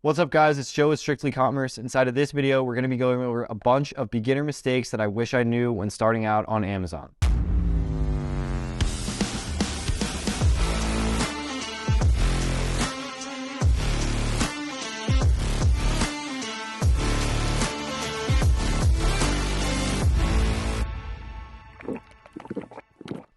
What's up guys, it's Joe with Strictly Commerce. Inside of this video, we're going to be going over a bunch of beginner mistakes that I wish I knew when starting out on Amazon.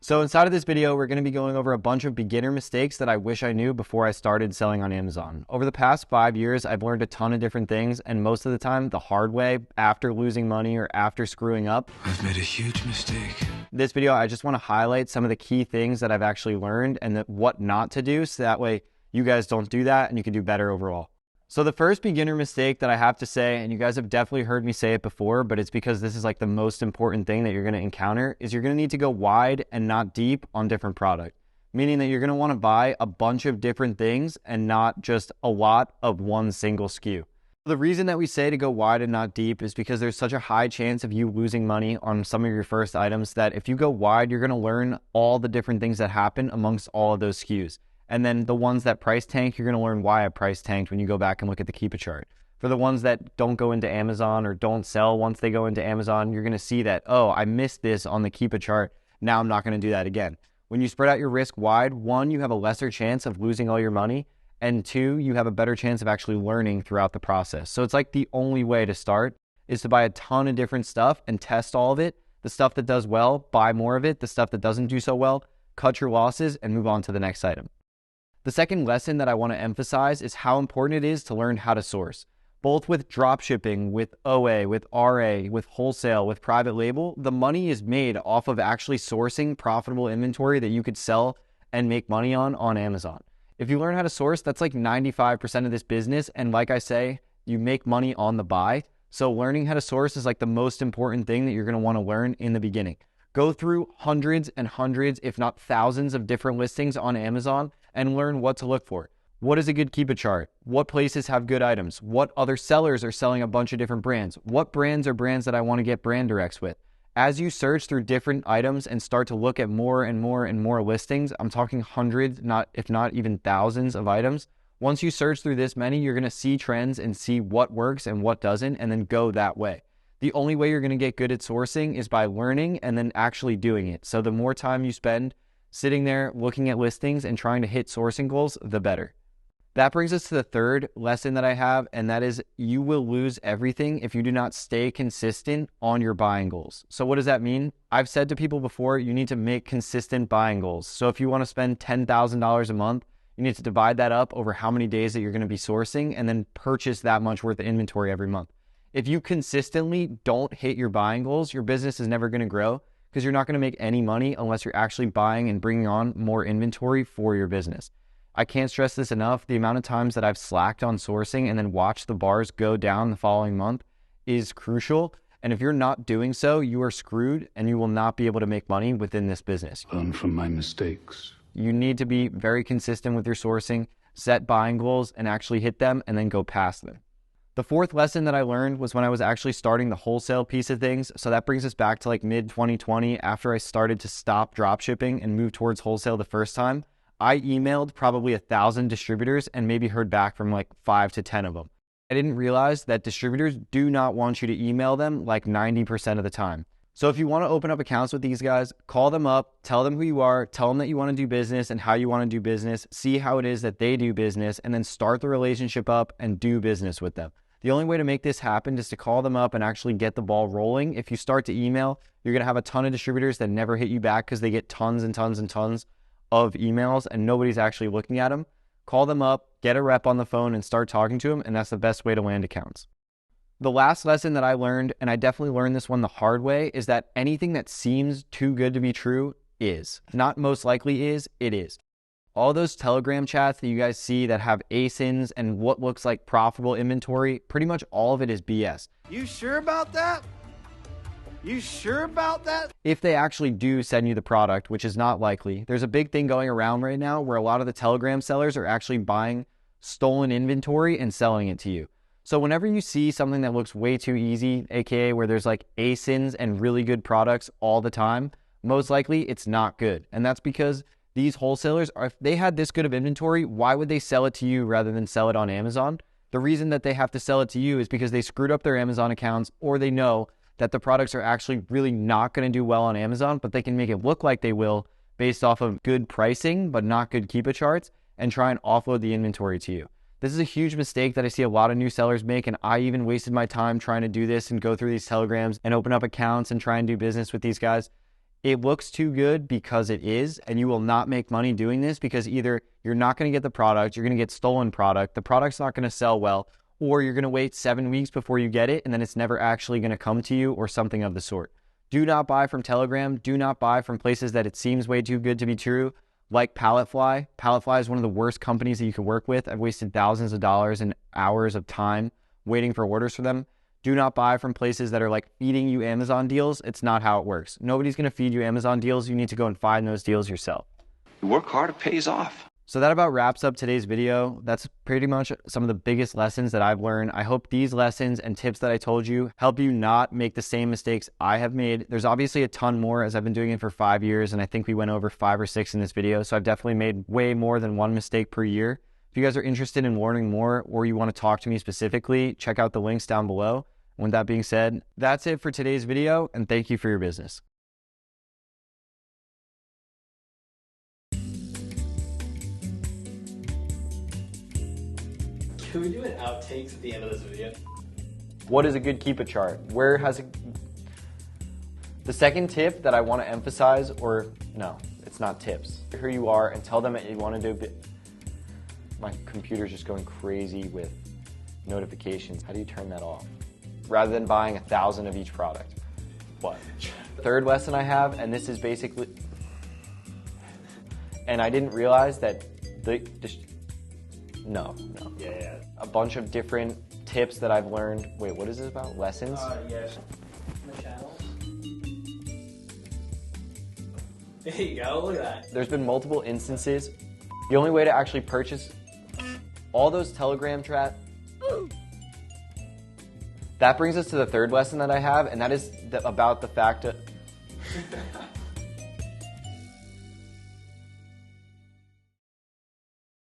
So inside of this video, we're going to be going over a bunch of beginner mistakes that I wish I knew before I started selling on Amazon. Over the past 5 years, I've learned a ton of different things, and most of the time the hard way, after losing money or after screwing up. I've made a huge mistake. This video, I just want to highlight some of the key things that I've actually learned and what not to do, so that way you guys don't do that and you can do better overall. So the first beginner mistake that I have to say, and you guys have definitely heard me say it before, but it's because this is like the most important thing that you're going to encounter, is you're going to need to go wide and not deep on different product. Meaning that you're going to want to buy a bunch of different things and not just a lot of one single SKU. The reason that we say to go wide and not deep is because there's such a high chance of you losing money on some of your first items that if you go wide, you're going to learn all the different things that happen amongst all of those SKUs. And then the ones that price tank, you're going to learn why I price tanked when you go back and look at the Keep It chart. For the ones that don't go into Amazon or don't sell once they go into Amazon, you're going to see that, oh, I missed this on the Keep It chart. Now I'm not going to do that again. When you spread out your risk wide, one, you have a lesser chance of losing all your money. And two, you have a better chance of actually learning throughout the process. So it's like the only way to start is to buy a ton of different stuff and test all of it. The stuff that does well, buy more of it. The stuff that doesn't do so well, cut your losses and move on to the next item. The second lesson that I want to emphasize is how important it is to learn how to source. Both with dropshipping, with OA, with RA, with wholesale, with private label, the money is made off of actually sourcing profitable inventory that you could sell and make money on Amazon. If you learn how to source, that's like 95% of this business. And like I say, you make money on the buy. So learning how to source is like the most important thing that you're going to want to learn in the beginning. Go through hundreds and hundreds, if not thousands of different listings on Amazon and learn what to look for. What is a good Keep It chart? What places have good items? What other sellers are selling a bunch of different brands? What brands are brands that I want to get brand directs with? As you search through different items and start to look at more and more and more listings, I'm talking hundreds, if not even thousands of items. Once you search through this many, you're going to see trends and see what works and what doesn't, and then go that way. The only way you're going to get good at sourcing is by learning and then actually doing it. So the more time you spend sitting there looking at listings and trying to hit sourcing goals, the better. That brings us to the third lesson that I have, and that is you will lose everything if you do not stay consistent on your buying goals. So what does that mean? I've said to people before, you need to make consistent buying goals. So if you want to spend $10,000 a month, you need to divide that up over how many days that you're going to be sourcing and then purchase that much worth of inventory every month. If you consistently don't hit your buying goals, your business is never going to grow because you're not going to make any money unless you're actually buying and bringing on more inventory for your business. I can't stress this enough. The amount of times that I've slacked on sourcing and then watched the bars go down the following month is crucial. And if you're not doing so, you are screwed and you will not be able to make money within this business. Learn from my mistakes. You need to be very consistent with your sourcing, set buying goals and actually hit them and then go past them. The fourth lesson that I learned was when I was actually starting the wholesale piece of things. So that brings us back to like mid-2020 after I started to stop drop shipping and move towards wholesale the first time. I emailed probably 1,000 distributors and maybe heard back from like 5 to 10 of them. I didn't realize that distributors do not want you to email them like 90% of the time. So if you want to open up accounts with these guys, call them up, tell them who you are, tell them that you want to do business and how you want to do business, see how it is that they do business, and then start the relationship up and do business with them. The only way to make this happen is to call them up and actually get the ball rolling. If you start to email, you're going to have a ton of distributors that never hit you back because they get tons and tons and tons of emails and nobody's actually looking at them. Call them up, get a rep on the phone and start talking to them, and that's the best way to land accounts. The last lesson that I learned, and I definitely learned this one the hard way, is that anything that seems too good to be true is. Not most likely is, it is. All those Telegram chats that you guys see that have ASINs and what looks like profitable inventory, pretty much all of it is BS. You sure about that? You sure about that? If they actually do send you the product, which is not likely, there's a big thing going around right now where a lot of the Telegram sellers are actually buying stolen inventory and selling it to you. So whenever you see something that looks way too easy, aka where there's like ASINs and really good products all the time, most likely it's not good. And that's because these wholesalers, if they had this good of inventory, why would they sell it to you rather than sell it on Amazon? The reason that they have to sell it to you is because they screwed up their Amazon accounts, or they know that the products are actually really not going to do well on Amazon, but they can make it look like they will based off of good pricing, but not good Keepa charts, and try and offload the inventory to you. This is a huge mistake that I see a lot of new sellers make, and I even wasted my time trying to do this and go through these telegrams and open up accounts and try and do business with these guys. It looks too good because it is, and you will not make money doing this because either you're not going to get the product, you're going to get stolen product, the product's not going to sell well, or you're going to wait 7 weeks before you get it, and then it's never actually going to come to you or something of the sort. Do not buy from Telegram. Do not buy from places that it seems way too good to be true, like Palletfly. Palletfly is one of the worst companies that you can work with. I've wasted thousands of dollars and hours of time waiting for orders for them. Do not buy from places that are like feeding you Amazon deals. It's not how it works. Nobody's going to feed you Amazon deals. You need to go and find those deals yourself. You work hard, it pays off. So that about wraps up today's video. That's pretty much some of the biggest lessons that I've learned. I hope these lessons and tips that I told you help you not make the same mistakes I have made. There's obviously a ton more, as I've been doing it for 5 years, and I think we went over 5 or 6 in this video. So I've definitely made way more than one mistake per year. If you guys are interested in learning more, or you want to talk to me specifically, check out the links down below. With that being said, that's it for today's video, and thank you for your business. Can we do an outtakes at the end of this video? What is a good Keepa chart? Where has it... The second tip that I want to emphasize, or no, it's not tips. Who you are and tell them that you want to do... My computer's just going crazy with notifications. How do you turn that off? Rather than buying 1,000 of each product. What? Third lesson I have, and this is basically... And I didn't realize that No. Yeah. A bunch of different tips that I've learned. Wait, what is this about? Lessons? Yes. The channels. There you go, look at that. There's been multiple instances. The only way to actually purchase all those Telegram chat. That brings us to the third lesson that I have, and that is about the fact that